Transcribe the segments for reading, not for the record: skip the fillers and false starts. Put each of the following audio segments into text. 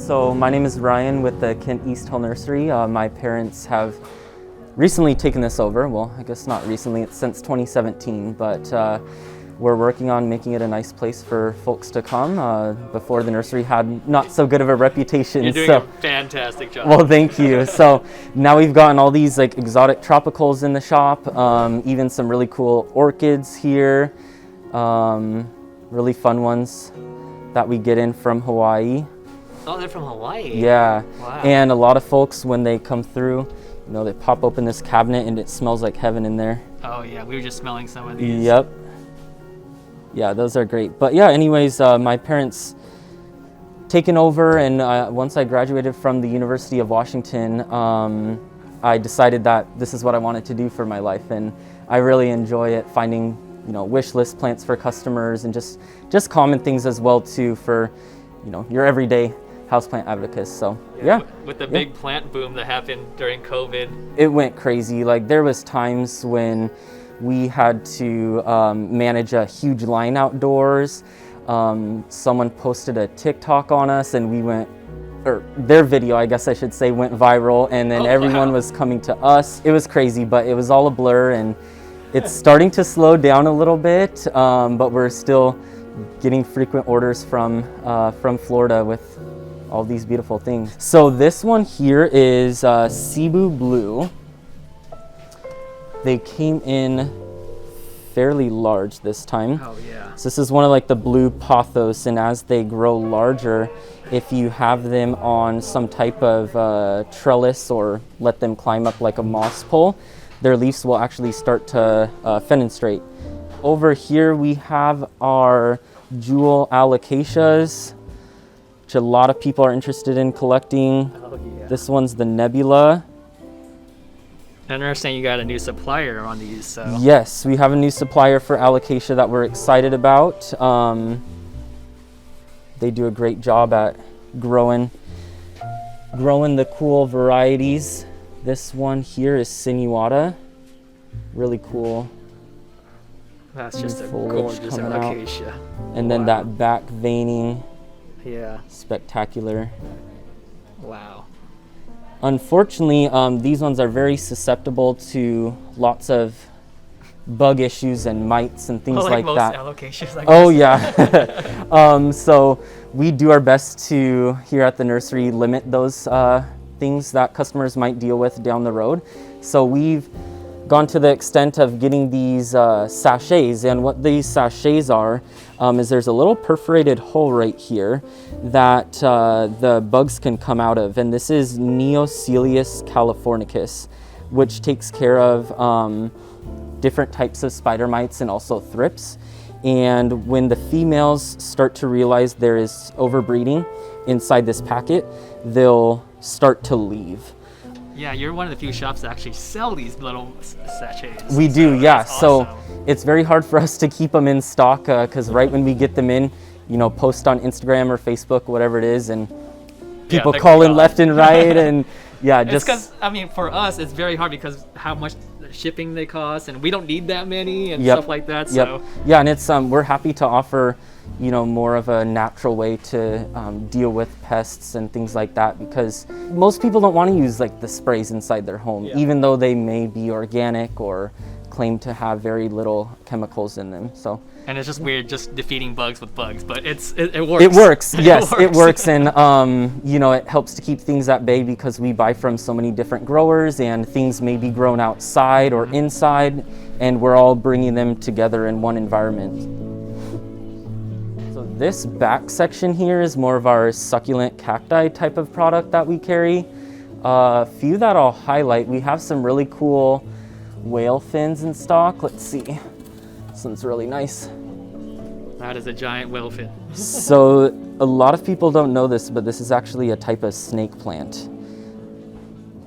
So my name is Ryan with the Kent East Hill Nursery. My parents have recently taken this over. Well, I guess not recently, it's since 2017, but we're working on making it a nice place for folks to come. Before the nursery had not so good of a reputation. You're doing a fantastic job. Well, thank you. So now we've gotten all these like exotic tropicals in the shop, even some really cool orchids here, really fun ones that we get in from Hawaii. Oh, they're from Hawaii? Yeah. Wow. And a lot of folks, when they come through, you know, they pop open this cabinet and it smells like heaven in there. Oh yeah, we were just smelling some of these. Yep. Yeah, those are great. But yeah, anyways, my parents taken over, and once I graduated from the University of Washington, I decided that this is what I wanted to do for my life, and I really enjoy it, finding, you know, wish list plants for customers and just common things as well too for, you know, your everyday houseplant advocates. So yeah. With the big plant boom that happened during COVID. It went crazy. Like there was times when we had to manage a huge line outdoors. Someone posted a TikTok on us and we went, or their video, I guess I should say, went viral, and then everyone was coming to us. It was crazy, but it was all a blur, and it's starting to slow down a little bit, but we're still getting frequent orders from Florida with all these beautiful things. So this one here is Cebu Blue. They came in fairly large this time. Oh yeah. So this is one of like the blue pothos, and as they grow larger, if you have them on some type of trellis or let them climb up like a moss pole, their leaves will actually start to fenestrate. Over here we have our jewel alocasias, which a lot of people are interested in collecting. Oh yeah. This one's the Nebula. I understand you got a new supplier on these, so. Yes, we have a new supplier for alocasia that we're excited about. They do a great job at growing the cool varieties. This one here is Sinuata. Really cool. That's just a foliage gorgeous coming out. alocasia. And then that back veining, Yeah. spectacular. Wow. Unfortunately, these ones are very susceptible to lots of bug issues and mites and things like most that. Alocasias, I guess. Oh yeah. So we do our best to, here at the nursery, limit those things that customers might deal with down the road. So we've gone to the extent of getting these sachets, and what these sachets are is there's a little perforated hole right here that the bugs can come out of, and this is Neoselius californicus, which takes care of different types of spider mites and also thrips. And when the females start to realize there is overbreeding inside this packet, they'll start to leave. Yeah, you're one of the few shops that actually sell these little sachets. We do, yeah. Awesome. So it's very hard for us to keep them in stock because right when we get them in, you know, post on Instagram or Facebook, whatever it is, and people call in left and right, and yeah, it's because, I mean, for us, it's very hard because how much shipping they cost, and we don't need that many and stuff like that. So yeah, and it's we're happy to offer, you know, more of a natural way to deal with pests and things like that, because most people don't want to use like the sprays inside their home, even though they may be organic or claim to have very little chemicals in them. So. And it's just weird just defeating bugs with bugs, but it works. It works, yes, it works, and you know, it helps to keep things at bay because we buy from so many different growers, and things may be grown outside or inside, and we're all bringing them together in one environment. So this back section here is more of our succulent cacti type of product that we carry. A few that I'll highlight, we have some really cool whale fins in stock. Let's see. This one's really nice. That is a giant whale fin. So a lot of people don't know this, but this is actually a type of snake plant.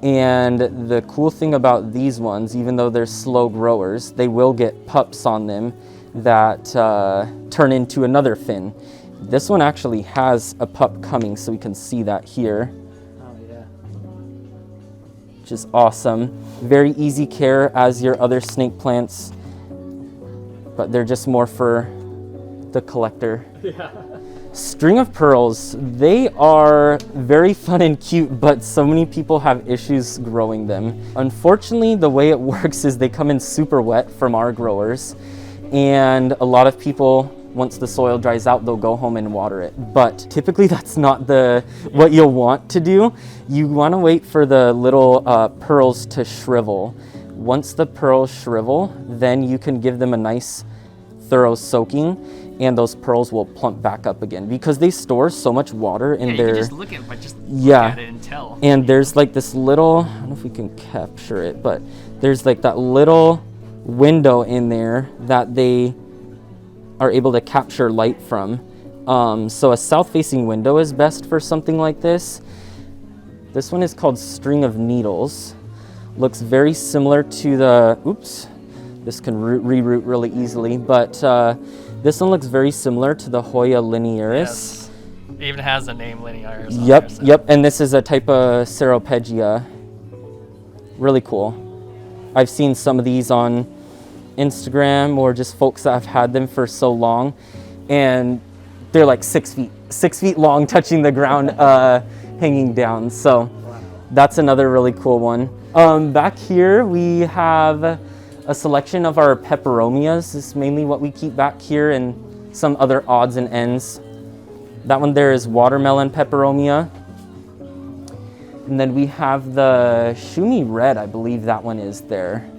And the cool thing about these ones, even though they're slow growers, they will get pups on them that turn into another fin. This one actually has a pup coming, so we can see that here. Oh yeah. Which is awesome. Very easy care as your other snake plants, but they're just more for the collector. Yeah. String of pearls, they are very fun and cute, but so many people have issues growing them. Unfortunately, the way it works is they come in super wet from our growers, and a lot of people, once the soil dries out, they'll go home and water it. But typically that's not what you'll want to do. You want to wait for the little pearls to shrivel. Once the pearls shrivel, then you can give them a nice thorough soaking, and those pearls will plump back up again because they store so much water in you their... can just look at it, look at it and tell. And there's like this little, I don't know if we can capture it, but there's like that little window in there that they are able to capture light from. So a south-facing window is best for something like this. This one is called String of Needles. Looks very similar to the, oops, this can reroot really easily, but this one looks very similar to the Hoya linearis. Yes. It even has a name, linearis. Yep, yep, and this is a type of Ceropegia. Really cool. I've seen some of these on Instagram or just folks that have had them for so long, and they're like 6 feet long, touching the ground, hanging down. So that's another really cool one. Back here we have a selection of our Peperomias. This is mainly what we keep back here, and some other odds and ends. That one there is watermelon Peperomia. And then we have the Shumi Red, I believe that one is there.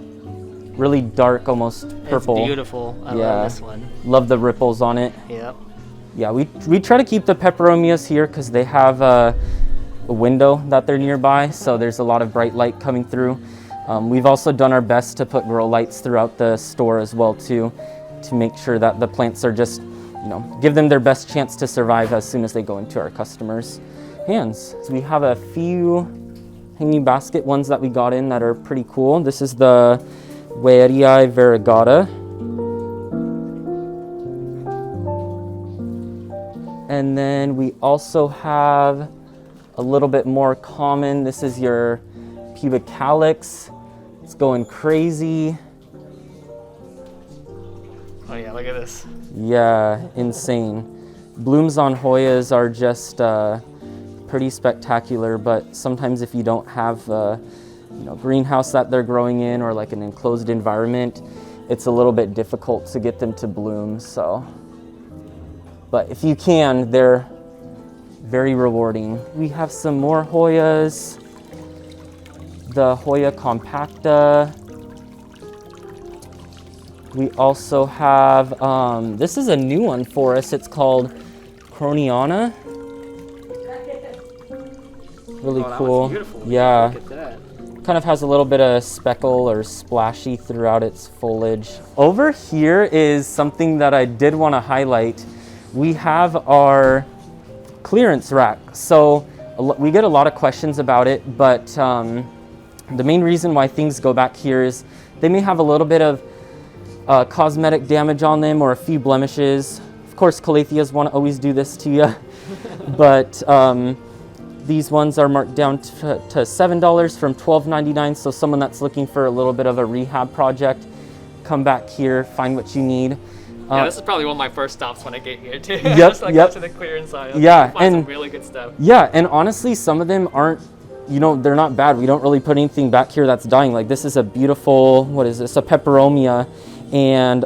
Really dark, almost purple. It's beautiful. I love this one. Love the ripples on it. Yep. Yeah, we try to keep the Peperomias here because they have a window that they're nearby, so there's a lot of bright light coming through. We've also done our best to put grow lights throughout the store as well too, to make sure that the plants are just, give them their best chance to survive as soon as they go into our customers' hands. So we have a few hanging basket ones that we got in that are pretty cool. This is the Varieties variegata. And then we also have a little bit more common. This is your pubic calyx. It's going crazy. Oh yeah, look at this. Yeah, insane. Blooms on Hoyas are just pretty spectacular, but sometimes if you don't have a greenhouse that they're growing in or like an enclosed environment, it's a little bit difficult to get them to bloom. So, but if you can, they're very rewarding. We have some more Hoyas. The Hoya compacta. We also have, this is a new one for us. It's called Croniana. Really cool. Yeah. Look at that. Kind of has a little bit of speckle or splashy throughout its foliage. Over here is something that I did want to highlight. We have our clearance rack. So we get a lot of questions about it, but the main reason why things go back here is they may have a little bit of cosmetic damage on them or a few blemishes. Of course, Calatheas want to always do this to you, but these ones are marked down to $7 from $12.99. So someone that's looking for a little bit of a rehab project, come back here, find what you need. Yeah, this is probably one of my first stops when I get here too. Yep, Just like yep. go to the clearance aisle. Yeah, find some and really good stuff. Yeah, and honestly, some of them aren't, they're not bad. We don't really put anything back here that's dying. Like this is a beautiful, what is this? A Peperomia, and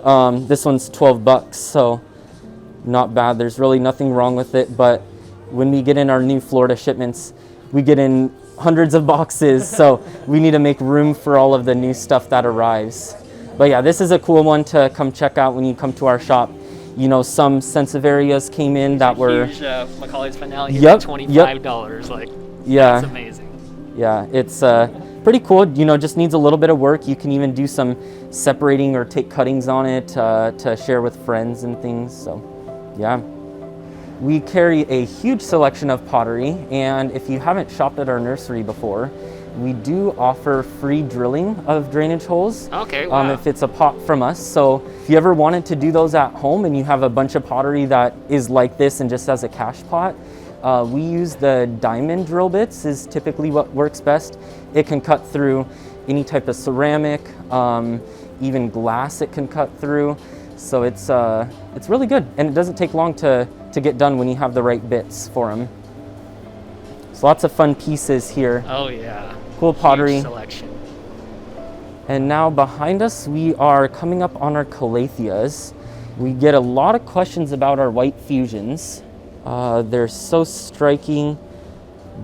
this one's $12, so not bad. There's really nothing wrong with it, but when we get in our new Florida shipments, we get in hundreds of boxes, so we need to make room for all of the new stuff that arrives. But yeah, this is a cool one to come check out when you come to our shop. Some Sensiverias came in that were huge Macaulay's finale here Yep, for $25. Like, yeah, that's amazing. Yeah, it's pretty cool. Just needs a little bit of work. You can even do some separating or take cuttings on it to share with friends and things. So, yeah. We carry a huge selection of pottery, and if you haven't shopped at our nursery before, we do offer free drilling of drainage holes. Okay, wow. If it's a pot from us. So if you ever wanted to do those at home and you have a bunch of pottery that is like this and just as a cash pot, we use the diamond drill bits is typically what works best. It can cut through any type of ceramic, even glass it can cut through. So it's really good, and it doesn't take long to get done when you have the right bits for them. So lots of fun pieces here. Oh yeah. Cool pottery. Huge selection. And now behind us, we are coming up on our Calatheas. We get a lot of questions about our white fusions. They're so striking,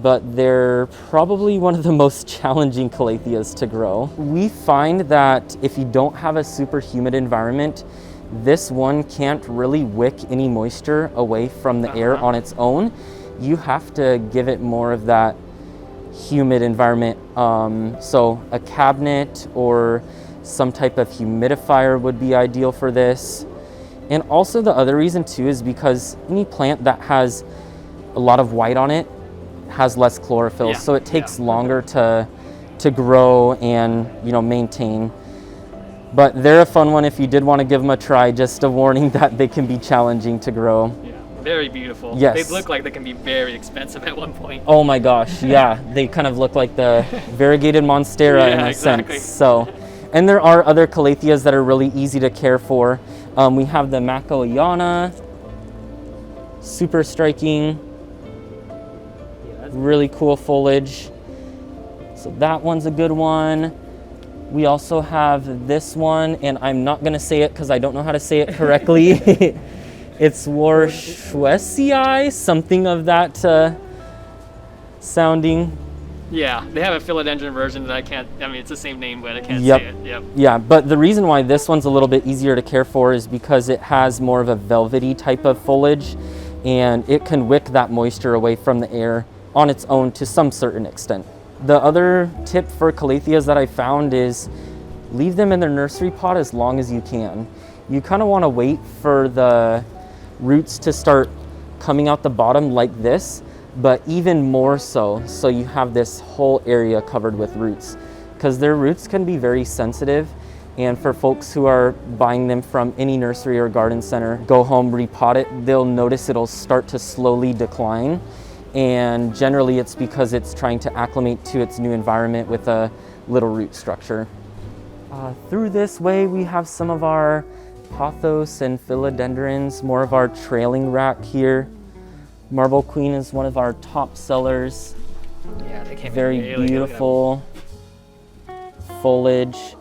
but they're probably one of the most challenging Calatheas to grow. We find that if you don't have a super humid environment, this one can't really wick any moisture away from the air on its own. You have to give it more of that humid environment. So a cabinet or some type of humidifier would be ideal for this. And also the other reason too is because any plant that has a lot of white on it has less chlorophyll, so it takes longer to grow and, you know, maintain. But they're a fun one if you did want to give them a try. Just a warning that they can be challenging to grow. Yeah, very beautiful. Yes. They look like they can be very expensive at one point. Oh my gosh, yeah. They kind of look like the variegated monstera in a sense. So, and there are other Calatheas that are really easy to care for. We have the Macoiana, super striking, really cool foliage. So that one's a good one. We also have this one, and I'm not gonna say it because I don't know how to say it correctly. It's Warshwesii, something of that sounding. Yeah, they have a philodendron version that it's the same name, but I can't say it. Yep. Yeah, but the reason why this one's a little bit easier to care for is because it has more of a velvety type of foliage, and it can wick that moisture away from the air on its own to some certain extent. The other tip for Calatheas that I found is leave them in their nursery pot as long as you can. You kind of want to wait for the roots to start coming out the bottom like this, but even more so you have this whole area covered with roots, because their roots can be very sensitive. And for folks who are buying them from any nursery or garden center, go home, repot it, they'll notice it'll start to slowly decline. And generally it's because it's trying to acclimate to its new environment with a little root structure. Through this way, we have some of our Pothos and Philodendrons, more of our trailing rack here. Marble Queen is one of our top sellers. Yeah, they came very really beautiful foliage.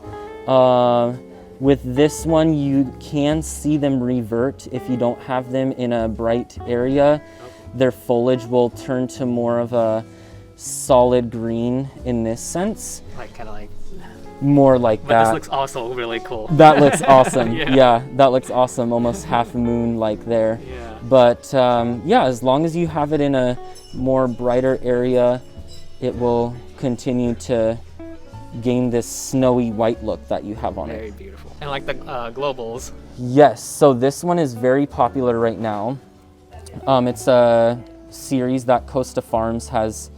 With this one, you can see them revert if you don't have them in a bright area. Their foliage will turn to more of a solid green in this sense. Like kind of like more like but that. This looks also really cool. That looks awesome. Yeah. That looks awesome. Almost half moon like there. Yeah. But yeah, as long as you have it in a more brighter area, it will continue to gain this snowy white look that you have on it. Very beautiful. And like the globals. Yes, so this one is very popular right now. It's a series that Costa Farms has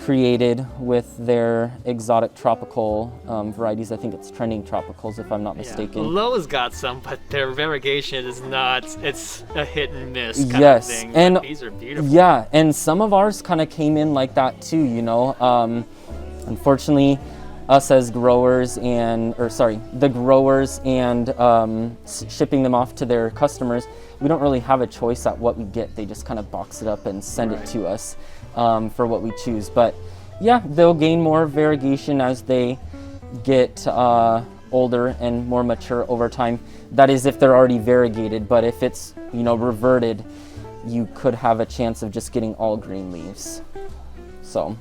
created with their exotic tropical varieties. I think it's trending tropicals if I'm not mistaken. Lowe's got some, but their variegation is not, it's a hit and miss kind of thing. And but these are beautiful. Yeah, and some of ours kind of came in like that too, you know. Unfortunately, us as growers the growers and shipping them off to their customers, we don't really have a choice at what we get. They just kind of box it up and send it to us for what we choose. But yeah, they'll gain more variegation as they get older and more mature over time. That is if they're already variegated, but if it's, you know, reverted, you could have a chance of just getting all green leaves. So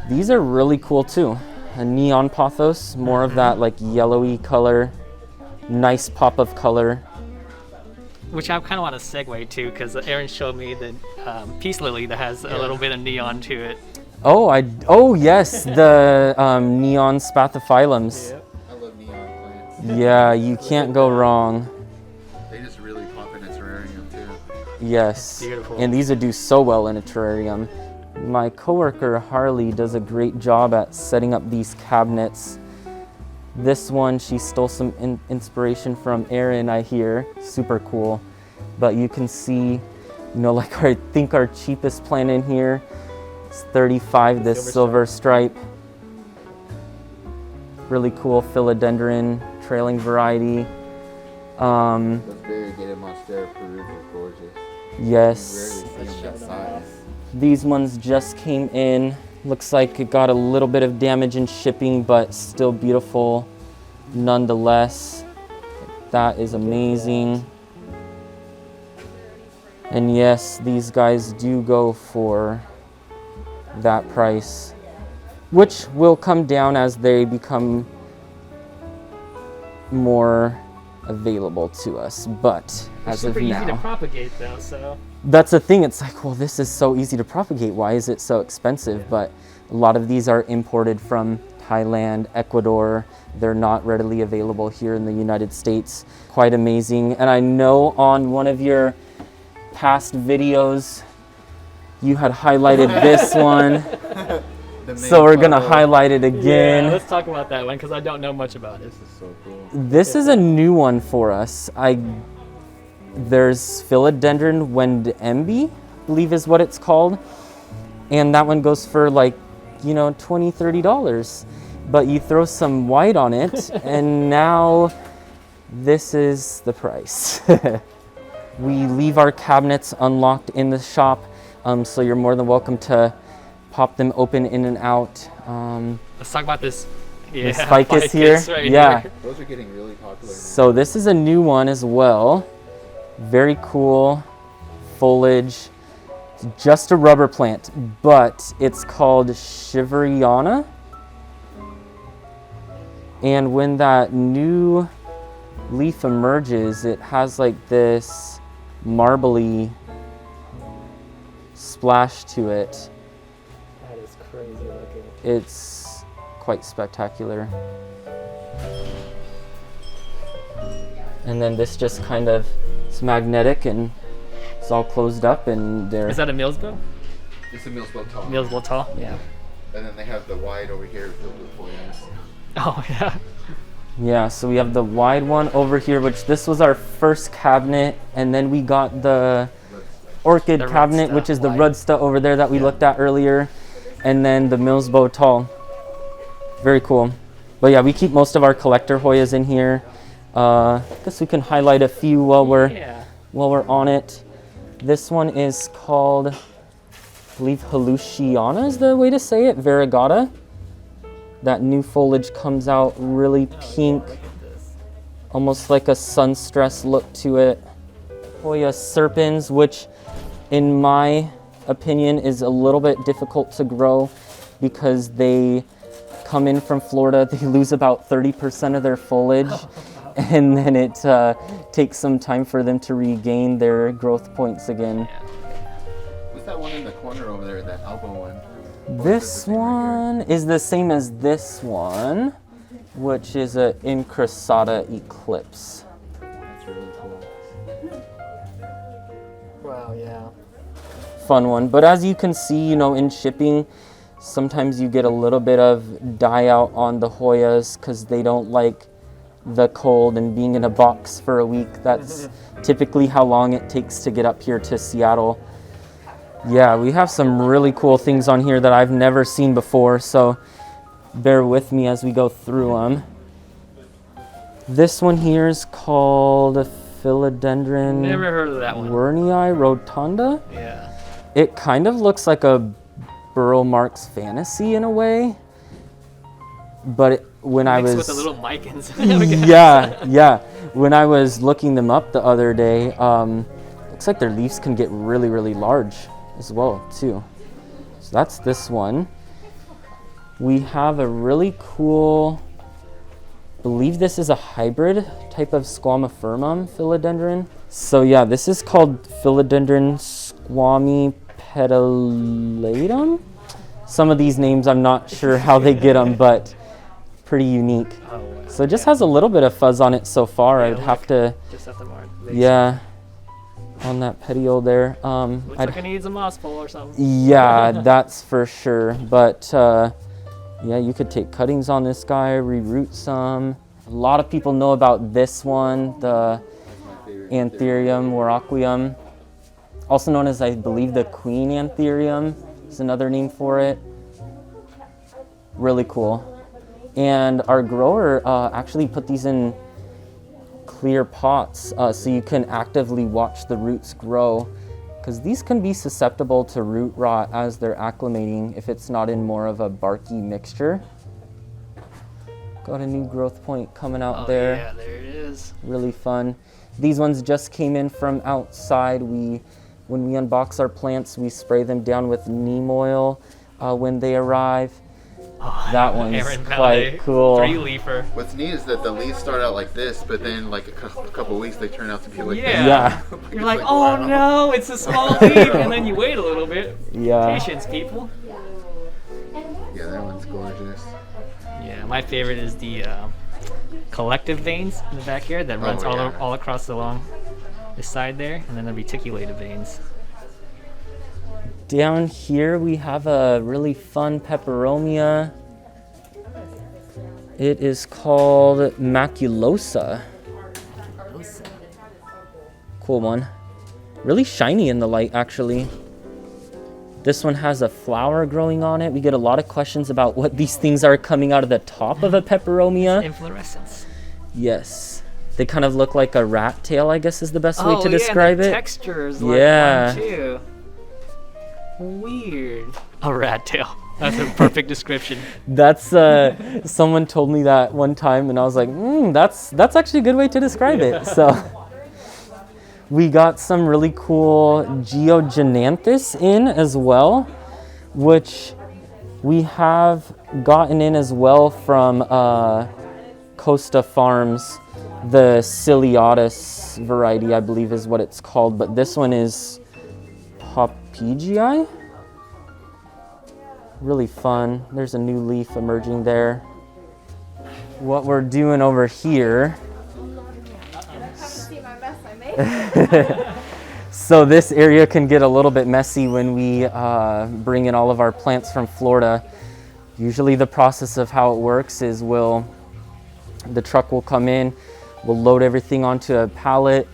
these are really cool too. A neon pothos, more of that like yellowy color, nice pop of color. Which I kind of want to segue to, because Aaron showed me the peace lily that has a little bit of neon to it. Oh yes, the neon spathiphyllums. Yep. I love neon plants. Yeah, you can't go wrong. They just really pop in a terrarium too. Yes. Beautiful. And these would do so well in a terrarium. My coworker Harley does a great job at setting up these cabinets. This one, she stole some inspiration from Aaron, I hear. Super cool. But you can see, you know, like I think our cheapest plant in here is $35, this silver stripe. Really cool philodendron trailing variety. Um, Those variegated monstera Peru are gorgeous. yes, You rarely see them that size. these ones just came in. Looks like it got a little bit of damage in shipping, but still beautiful nonetheless. That is amazing. And yes, these guys do go for that price, which will come down as they become more available to us. But as of Super easy to now, propagate though, so. that's the thing. It's like, well, this is so easy to propagate. Why is it so expensive? But a lot of these are imported from Thailand, Ecuador. They're not readily available here in the United States. Quite amazing. And I know on one of your past videos, you had highlighted this one. So we're gonna highlight it again. Yeah, let's talk about that one because I don't know much about it. This is so cool. This is a new one for us. There's Philodendron and I believe is what it's called. And that one goes for like, you know, $20, $30. But you throw some white on it and now this is the price. We leave our cabinets unlocked in the shop, so you're more than welcome to pop them open in and out. Let's talk about this. This ficus here. Right Yeah. here. Those are getting really popular now. So this is a new one as well. Very cool foliage. It's just a rubber plant, but it's called Shiveriana. And when that new leaf emerges, it has like this marbly splash to it. That is crazy looking. It's quite spectacular. And then this just kind of, it's magnetic and it's all closed up and there. Is that a Millsbow? It's a Millsbow tall. Millsbow tall? Yeah. And then they have the wide over here filled with Hoyas. Oh, yeah. Yeah, so we have the wide one over here, which this was our first cabinet, and then we got the orchid The cabinet, Rudsta which is the wide. Rudsta over there that we looked at earlier, and then the Millsbow tall. Very cool. But yeah, we keep most of our collector Hoyas in here. I guess we can highlight a few while we're on it. This one is called, I believe Haluciana is the way to say it, variegata. That new foliage comes out really pink, almost like a sunstress look to it. Hoya serpens, which in my opinion is a little bit difficult to grow because they come in from Florida, they lose about 30% of their foliage, and then it takes some time for them to regain their growth points again. What's that one in the corner over there, that elbow one? This one is the same as this one, which is a Incrusata Eclipse. That's really cool. Wow, yeah. Fun one. But as you can see, you know, in shipping, sometimes you get a little bit of die out on the Hoyas because they don't like the cold and being in a box for a week. That's typically how long it takes to get up here to Seattle. Yeah, we have some really cool things on here that I've never seen before, so bear with me as we go through them. This one here is called Philodendron Never heard of that one. Wernii rotunda. Yeah. It kind of looks like a Burl Marx fantasy in a way, but when I Mixed was with the little micans. yeah, when I was looking them up the other day, looks like their leaves can get really, really large as well too. So that's this one. We have a really cool, I believe this is a hybrid type of Squamifermum philodendron. So yeah, this is called Philodendron squamipetalatum. Some of these names I'm not sure how they get them, but pretty unique. Oh, wow. So it just has a little bit of fuzz on it so far. Yeah, I'd have to, Just at the mark. yeah, on that petiole there. Looks like it needs a moss pole or something. Yeah, that's for sure. But yeah, you could take cuttings on this guy, reroot some. A lot of people know about this one, the Anthurium waraquium, also known as, I believe, the Queen Anthurium is another name for it. Really cool. And our grower actually put these in clear pots so you can actively watch the roots grow, because these can be susceptible to root rot as they're acclimating if it's not in more of a barky mixture. Got a new growth point coming out there. Yeah, there it is. Really fun. These ones just came in from outside. When we unbox our plants, we spray them down with neem oil when they arrive. Oh, that one's Aaron quite cool. 3-leafer. What's neat is that the leaves start out like this, but then like a couple weeks they turn out to be like Yeah. this. You're like, oh wow. no, it's a small leaf, and then you wait a little bit. Yeah. Patience, people. Yeah, that one's gorgeous. Yeah, my favorite is the collective veins in the back here that runs all across along the side there, and then the reticulated veins. Down here we have a really fun peperomia. It is called maculosa. Cool one. Really shiny in the light, actually. This one has a flower growing on it. We get a lot of questions about what these things are coming out of the top of a peperomia. Inflorescence. Yes. They kind of look like a rat tail, I guess is the best way to describe and the it. texture is like one too. Weird. A rat tail. That's a perfect description. That's someone told me that one time, and I was like, that's actually a good way to describe it. So we got some really cool Geogenanthus in as well, which we have gotten in as well from Costa Farms. The Ciliatus variety, I believe, is what it's called, but this one is Popegii. Really fun. There's a new leaf emerging there. What we're doing over here. So this area can get a little bit messy when we bring in all of our plants from Florida. Usually the process of how it works is the truck will come in, we'll load everything onto a pallet,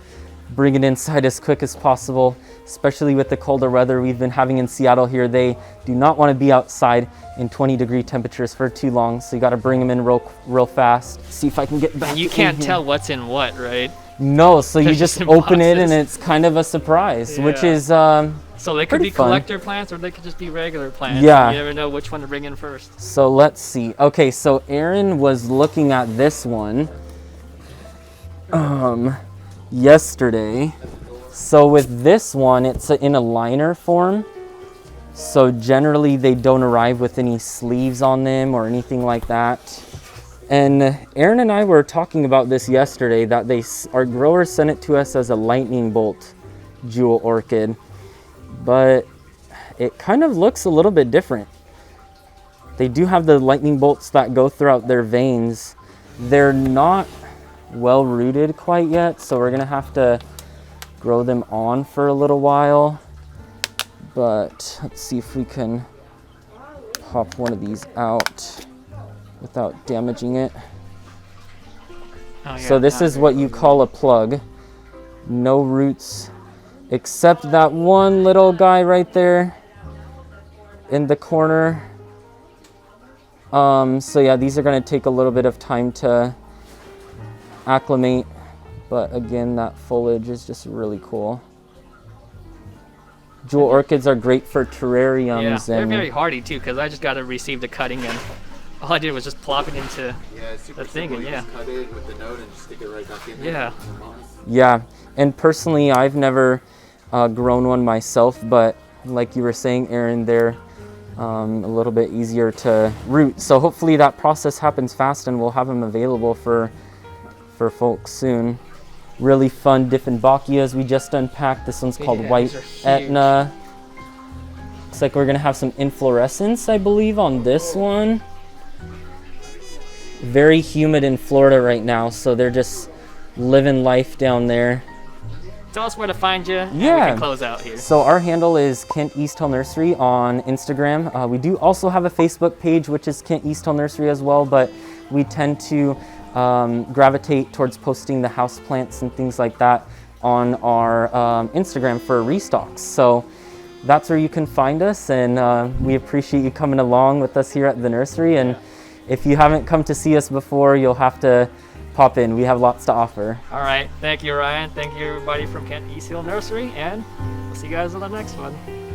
bring it inside as quick as possible, especially with the colder weather we've been having in Seattle here. They do not want to be outside in 20-degree temperatures for too long, so you got to bring them in real fast. See if I can get back. And you can't tell what's in what, right? No, so you just open it and boxes. it's kind of a surprise, which is so they could be fun. collector plants or they could just be regular plants. Yeah. You never know which one to bring in first. So let's see. Okay, so Aaron was looking at this one yesterday. So with this one, it's in a liner form. So generally they don't arrive with any sleeves on them or anything like that. And Aaron and I were talking about this yesterday, that our growers sent it to us as a lightning bolt jewel orchid, but it kind of looks a little bit different. They do have the lightning bolts that go throughout their veins. They're not well rooted quite yet, so we're gonna have to grow them on for a little while. But let's see if we can pop one of these out without damaging it. So this is what you call a plug. No roots except that one little guy right there in the corner. So yeah, these are going to take a little bit of time to acclimate, but again, that foliage is just really cool. Jewel orchids are great for terrariums. Yeah, they're very hardy too, because I just got to receive the cutting and all I did was just plop it into the thing, and Just cut it with the node and just stick it right back in there. Yeah, and personally, I've never grown one myself, but like you were saying, Aaron, they're a little bit easier to root. So hopefully that process happens fast, and we'll have them available for folks soon. Really fun Dieffenbachias we just unpacked. This one's called White Etna. Looks like we're gonna have some inflorescence, I believe, on this one. Very humid in Florida right now, so they're just living life down there. Tell us where to find you, and we Yeah. can close out here. So our handle is Kent East Hill Nursery on Instagram. We do also have a Facebook page, which is Kent East Hill Nursery as well, but we tend to gravitate towards posting the houseplants and things like that on our Instagram for restocks. So that's where you can find us, and we appreciate you coming along with us here at the nursery. And if you haven't come to see us before, you'll have to pop in. We have lots to offer. All right. Thank you, Ryan. Thank you, everybody from Kent East Hill Nursery, and we'll see you guys on the next one.